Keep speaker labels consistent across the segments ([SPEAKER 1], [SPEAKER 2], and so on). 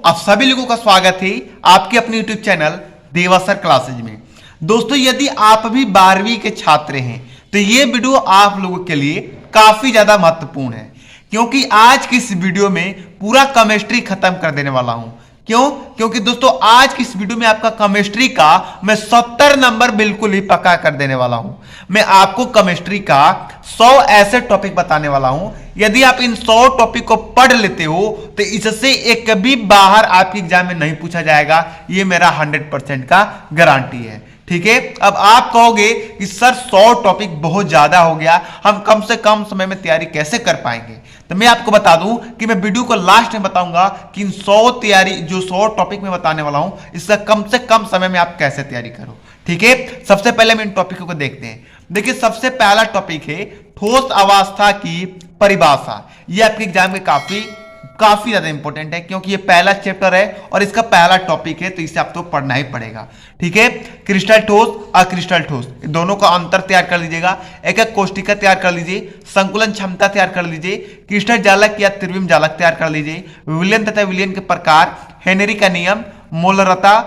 [SPEAKER 1] आप सभी लोगों का स्वागत है आपके अपने YouTube चैनल देवासर क्लासेज में। दोस्तों, यदि आप भी 12वीं के छात्र हैं तो ये वीडियो आप लोगों के लिए काफी ज्यादा महत्वपूर्ण है, क्योंकि आज की इस वीडियो में पूरा केमिस्ट्री खत्म कर देने वाला हूं। क्यों? क्योंकि दोस्तों आज की इस वीडियो में आपका केमिस्ट्री का मैं 70 नंबर बिल्कुल ही पक्का कर देने वाला हूं। मैं आपको केमिस्ट्री का 100 ऐसे टॉपिक बताने वाला हूं। यदि आप इन 100 टॉपिक को पढ़ लेते हो तो इससे एक भी बाहर आपके एग्जाम में नहीं पूछा जाएगा। ये मेरा 100% का गारंटी है। ठीक है, अब आप कहोगे कि सर 100 टॉपिक बहुत ज्यादा हो गया, हम कम से कम समय में तैयारी कैसे कर पाएंगे? तो मैं आपको बता दूं कि मैं वीडियो को लास्ट में बताऊंगा कि इन 100 टॉपिक में बताने वाला हूं, इसका कम से कम समय में आप कैसे तैयारी करो। ठीक है, सबसे पहले हम इन टॉपिकों को देखते हैं। देखिए, सबसे पहला टॉपिक है ठोस अवस्था की परिभाषा। यह आपके एग्जाम में काफी ज्यादा इंपॉर्टेंट है, क्योंकि ये पहला चैप्टर है और इसका पहला टॉपिक है, तो इसे आपको पढ़ना ही पड़ेगा। ठीक है, क्रिस्टल ठोस, अक्रिस्टल ठोस, दोनों का अंतर तैयार कर लीजिएगा। एक एक कोष्टिका तैयार कर लीजिए, संकुलन क्षमता तैयार कर लीजिए, क्रिस्टल जालक या त्रिविम जालक तैयार कर लीजिए, विलयन तथा विलयन के प्रकार, हेनरी का नियम, मोललता,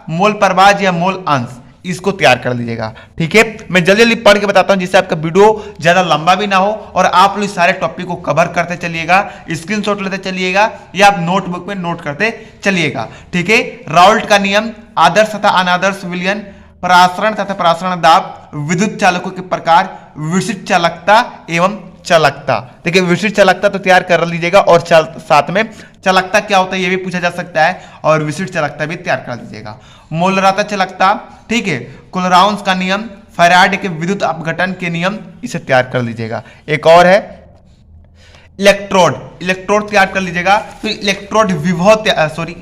[SPEAKER 1] मोल प्रभाज या मोल अंश, इसको तैयार कर लीजिएगा। ठीक है, मैं जल्दी जल्दी पढ़ के बताता हूं जिससे आपका वीडियो ज्यादा लंबा भी ना हो और आप लोग सारे टॉपिक को कवर करते चलिएगा, स्क्रीनशॉट लेते चलिएगा या आप नोटबुक में नोट करते चलिएगा। ठीक है, राउल्ट का नियम, आदर्श तथा अनादर्श विलयन, परासरण तथा परासरण दाब, विद्युत चालकों के प्रकार, विशिष्ट चालकता एवं चालकता। देखिए, विशिष्ट चालकता तो तैयार कर लीजिएगा और साथ में चालकता क्या होता है ये भी पूछा जा सकता है, और विशिष्ट चालकता भी तैयार कर लीजिएगा। मोलरता चालकता, ठीक है, कुलराउंस का नियम, फैराडे के विद्युत अपघटन के नियम, इसे तैयार कर लीजिएगा। एक और है इलेक्ट्रोड तैयार कर लीजिएगा। तो इलेक्ट्रोड विभव, सॉरी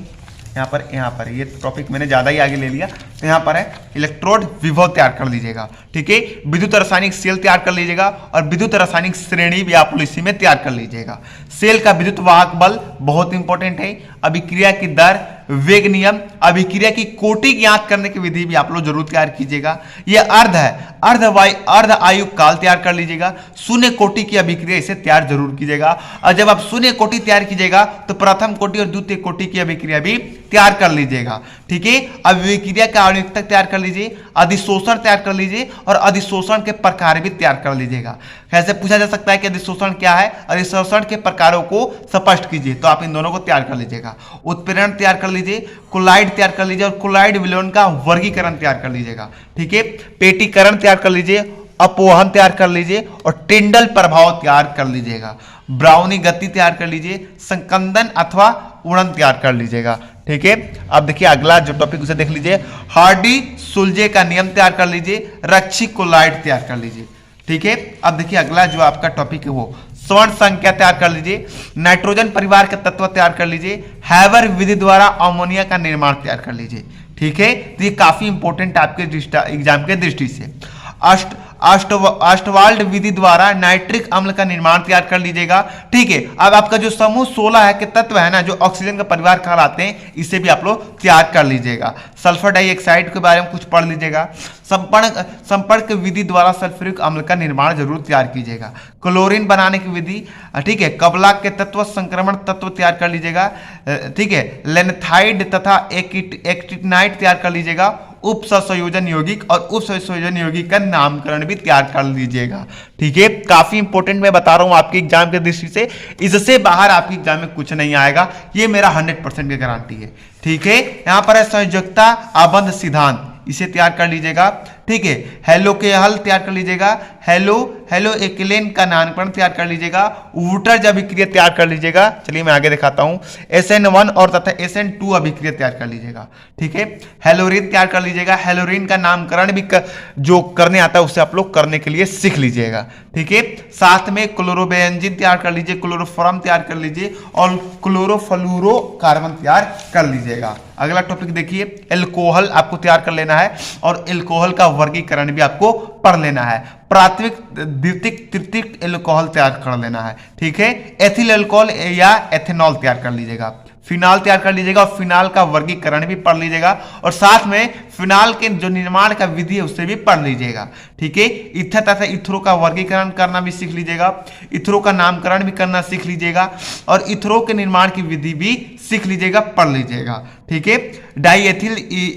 [SPEAKER 1] यहाँ पर ये टॉपिक मैंने ज्यादा ही आगे ले लिया, तो यहाँ पर है इलेक्ट्रोड विभव तैयार कर लीजिएगा। ठीक है, विद्युत रासायनिक सेल तैयार कर लीजिएगा और विद्युत रासायनिक श्रेणी भी आप लोग इसी में तैयार कर लीजिएगा। सेल का विद्युत वाहक बल बहुत इंपॉर्टेंट है, अभिक्रिया की दर, वेग नियम, अभिक्रिया की कोटि ज्ञात करने की विधि भी आप लोग जरूर तैयार कीजिएगा। यह अर्ध है, अर्ध आयु काल तैयार कर लीजिएगा। शून्य कोटि की अभिक्रिया इसे तैयार जरूर कीजिएगा, और जब आप शून्य कोटि तैयार कीजिएगा तो प्रथम कोटि और द्वितीय कोटि की अभिक्रिया भी तैयार कर लीजिएगा। ठीक है, अभिक्रिया का आणविकता तैयार कर लीजिए, अधिशोषण तैयार कर लीजिए और अधिशोषण के प्रकार भी तैयार कर लीजिएगा। कैसे पूछा जा सकता है कि अधिशोषण क्या है, अधिशोषण के प्रकारों को स्पष्ट कीजिए, तो आप इन दोनों को तैयार कर लीजिएगा। उत्प्रेरण तैयार कर लीजिए, कोलाइड तैयार कर लीजिए और कोलाइड विलयन का वर्गीकरण तैयार कर लीजिएगा। ठीक है, पेटीकरण तैयार कर लीजिए, अपवहन तैयार कर लीजिए और टिंडल प्रभाव तैयार कर लीजिएगा। ब्राउनी गति तैयार कर लीजिए, संकंदन अथवा उड़न तैयार कर लीजिएगा। ठीक है, अब देखिए अगला जो टॉपिक उसे देख लीजिए, हार्डी सुलजे का नियम तैयार कर लीजिए, रक्षी कोलाइड तैयार कर लीजिए। ठीक है, अब देखिए अगला जो आपका टॉपिक है वो स्वर्ण संख्या तैयार कर लीजिए, नाइट्रोजन परिवार के तत्व तैयार कर लीजिए, हैबर विधि द्वारा अमोनिया का निर्माण तैयार कर लीजिए। ठीक है, तो ये काफी इंपॉर्टेंट आपके एग्जाम के दृष्टि से। अष्टवाल्ड विधि द्वारा नाइट्रिक अम्ल का निर्माण तैयार कर लीजिएगा। ठीक है, अब आपका जो समूह 16 है के तत्व है ना, जो ऑक्सीजन का परिवार कहलाते हैं, इसे भी आप लोग तैयार कर लीजिएगा। सल्फर डाइऑक्साइड के बारे में कुछ पढ़ लीजिएगा। संपर्क विधि द्वारा सल्फ्यूरिक अम्ल का निर्माण जरूर तैयार कीजिएगा। क्लोरीन बनाने की विधि, ठीक है, कबलाक के तत्व, संक्रमण तत्व तैयार कर लीजिएगा। ठीक है, लेनथाइड तथा एक्टिनाइड तैयार कर लीजिएगा। उप संयोजन यौगिक और उप संयोजन यौगिक का नामकरण भी तैयार कर लीजिएगा। ठीक है, काफी इंपॉर्टेंट मैं बता रहा हूं आपके एग्जाम के दृष्टि से, इससे बाहर आपके एग्जाम में कुछ नहीं आएगा, ये मेरा 100% की गारंटी है। ठीक है, यहां पर है संयोजकता आबंध सिद्धांत, इसे तैयार कर लीजिएगा। ठीक है, हेलो के हल तैयार कर लीजिएगा, हेलो एक्लेन का नामकरण तैयार कर लीजिएगा, वुटर्ज अभिक्रिया तैयार कर लीजिएगा। चलिए मैं आगे दिखाता हूं, SN1 और तथा SN2 अभिक्रिया तैयार कर लीजिएगा। ठीक है, हेलोरिन तैयार कर लीजिएगा, हेलोरिन का नामकरण भी जो करने आता है उससे आप लोग करने के लिए सीख लीजिएगा। ठीक है, साथ में क्लोरोबेंजीन तैयार कर लीजिए, क्लोरोफॉर्म तैयार कर लीजिए और क्लोरोफ्लोरोकार्बन तैयार कर लीजिएगा। अगला टॉपिक देखिए, एल्कोहल आपको तैयार कर लेना है और एल्कोहल का वर्गीकरण भी आपको पढ़ लेना है। प्राथमिक, द्वितीयक, तृतीयक एल्कोहल तैयार कर लेना है। ठीक है, एथिल एल्कोहल या एथेनॉल तैयार कर लीजिएगा। फिनाल तैयार कर लीजिएगा और फिनाल का वर्गीकरण भी पढ़ लीजिएगा और साथ में फिनाल के जो निर्माण का विधि है उससे भी पढ़ लीजिएगा। ठीक है, ईथर तथा इथरो का वर्गीकरण करना भी सीख लीजिएगा, इथरो का नामकरण भी करना सीख लीजिएगा और इथरो के निर्माण की विधि भी सीख लीजिएगा, पढ़ लीजिएगा। ठीक है, डाईएथिल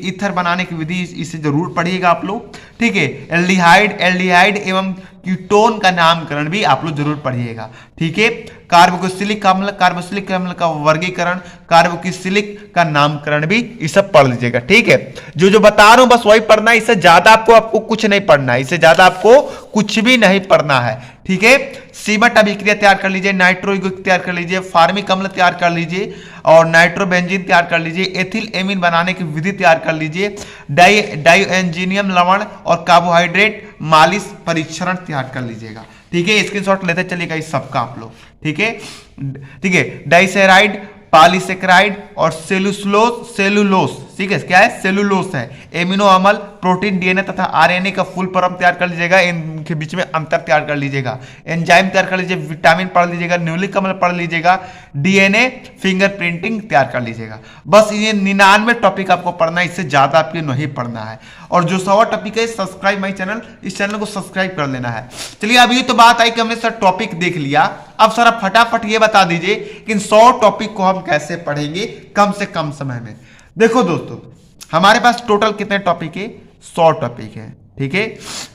[SPEAKER 1] ईथर बनाने की विधि इसे जरूर पढ़िएगा आप लोग। ठीक है, एल्डिहाइड एवं कीटोन का नामकरण भी आप लोग जरूर पढ़िएगा। ठीक है, कार्बोक्सिलिक अम्ल का वर्गीकरण, कार्बोक्सिलिक का नामकरण भी ये सब पढ़ लीजिएगा। ठीक है, जो बता रहा हूं बस वही पढ़ना है, इससे ज्यादा आपको कुछ नहीं पढ़ना है, इससे ज्यादा आपको कुछ भी नहीं पढ़ना है। ठीक है, सीमट अभिक्रिया तैयार कर लीजिए, नाइट्रो यौगिक तैयार कर लीजिए, फार्मिक अम्ल तैयार कर लीजिए और नाइट्रोबेंजीन तैयार कर लीजिए, एथिल एमीन बनाने की विधि तैयार कर लीजिए, डाइएंजीनियम लवण और कार्बोहाइड्रेट मालिश परीक्षण तैयार कर लीजिएगा। ठीक है, स्क्रीनशॉट लेते चलिएगा इस सबका आप लोग। ठीक है, डाइसेराइड, पॉलीसेकेराइड और सेलुलोस। ठीक है, क्या है? सेलुलोस है। एमिनो अम्ल, प्रोटीन, डीएनए तथा आरएनए का फुल फॉर्म तैयार कर लीजिएगा, इनके बीच में अंतर तैयार कर लीजिएगा। एंजाइम तैयार कर लीजिए, विटामिन पढ़ लीजिएगा, न्यूक्लिक अम्ल पढ़ लीजिएगा, डीएनए फिंगरप्रिंटिंग तैयार कर लीजिएगा। बस ये 99 टॉपिक आपको पढ़ना है, इससे ज्यादा आपको नहीं पढ़ना है। और जो 100 टॉपिक है, सब्सक्राइब माई चैनल, इस चैनल को सब्सक्राइब कर लेना है। चलिए, अब ये तो बात आई कि हमने सर टॉपिक देख लिया, अब सर आप फटाफट ये बता दीजिए कि इन 100 टॉपिक को हम कैसे पढ़ेंगे कम से कम समय में। देखो दोस्तों, हमारे पास टोटल कितने टॉपिक है? 100 टॉपिक है। ठीक है,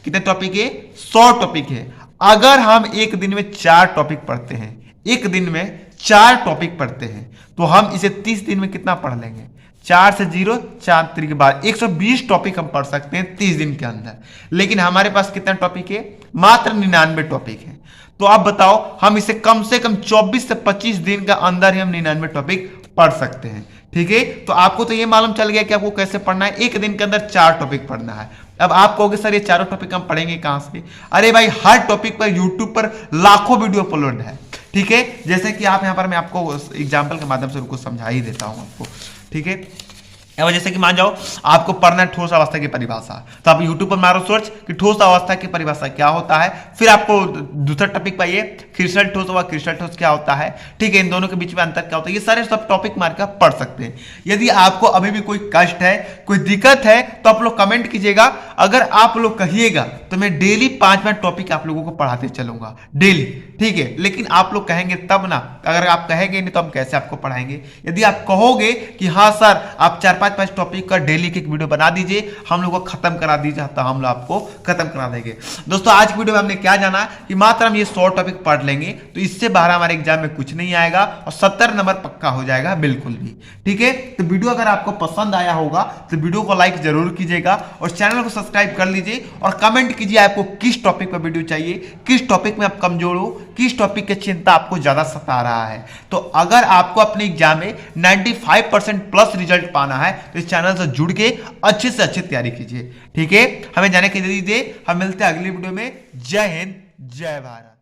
[SPEAKER 1] कितने टॉपिक है? 100 टॉपिक है। अगर हम एक दिन में 4 टॉपिक पढ़ते हैं, एक दिन में 4 टॉपिक पढ़ते हैं, तो हम इसे 30 दिन में कितना पढ़ लेंगे? 4 से 0, 4 3 के बाद 120 टॉपिक हम पढ़ सकते हैं 30 दिन के अंदर। लेकिन हमारे पास कितना टॉपिक है? मात्र 99 टॉपिक है। तो आप बताओ, हम इसे कम से कम 24 से 25 दिन के अंदर ही हम 99 टॉपिक पढ़ सकते हैं। ठीक है, तो आपको तो ये मालूम चल गया कि आपको कैसे पढ़ना है। एक दिन के अंदर 4 टॉपिक पढ़ना है। अब आप कहोगे सर ये चारों टॉपिक हम पढ़ेंगे कहां से? अरे भाई, हर टॉपिक पर यूट्यूब पर लाखों वीडियो अपलोड है। ठीक है, जैसे कि आप यहां पर मैं आपको एग्जाम्पल के माध्यम से उनको समझा ही देता हूं आपको। ठीक है, जैसे कि मान जाओ आपको पढ़ना है ठोस अवस्था की परिभाषा, तो आप YouTube पर मारो सर्च कि ठोस अवस्था की परिभाषा क्या होता है। फिर आपको दूसरा टॉपिक पाइए, क्रिस्टल ठोस व क्रिस्टल ठोस क्या होता है। ठीक है, इन दोनों के बीच में अंतर क्या होता है, ये सारे सब टॉपिक मार कर पढ़ सकते हैं। यदि आपको अभी भी कोई कष्ट है, कोई दिक्कत है, तो आप लोग कमेंट कीजिएगा। अगर आप लोग कहिएगा तो मैं डेली 5 टॉपिक आप लोगों को पढ़ाते चलूंगा डेली। ठीक है, लेकिन आप लोग कहेंगे तब ना, अगर आप कहेंगे नहीं तो हम कैसे आपको पढ़ाएंगे। यदि आप कहोगे कि हाँ सर आप 4-5 टॉपिक का डेली की एक वीडियो बना दीजिए, हम लोग को खत्म करा दीजिए, तो हम लोग आपको खत्म करा देंगे। दोस्तों, आज की वीडियो में हमने क्या जाना कि मात्र हम ये 100 टॉपिक पढ़ लेंगे तो इससे बाहर हमारे एग्जाम में कुछ नहीं आएगा और 70 नंबर पक्का हो जाएगा बिल्कुल भी। ठीक है, तो वीडियो अगर आपको पसंद आया होगा तो वीडियो को लाइक जरूर कीजिएगा और चैनल को सब्सक्राइब कर लीजिए और कमेंट कीजिए आपको किस टॉपिक पर वीडियो चाहिए, किस टॉपिक में आप कमजोर हो, किस टॉपिक की चिंता आपको ज्यादा सता रहा है। तो अगर आपको अपने एग्जाम में 95% प्लस रिजल्ट पाना है तो इस चैनल से जुड़ के अच्छे से अच्छी तैयारी कीजिए। ठीक है, हमें जाने के दीजिए, हम मिलते हैं अगली वीडियो में। जय हिंद, जय भारत।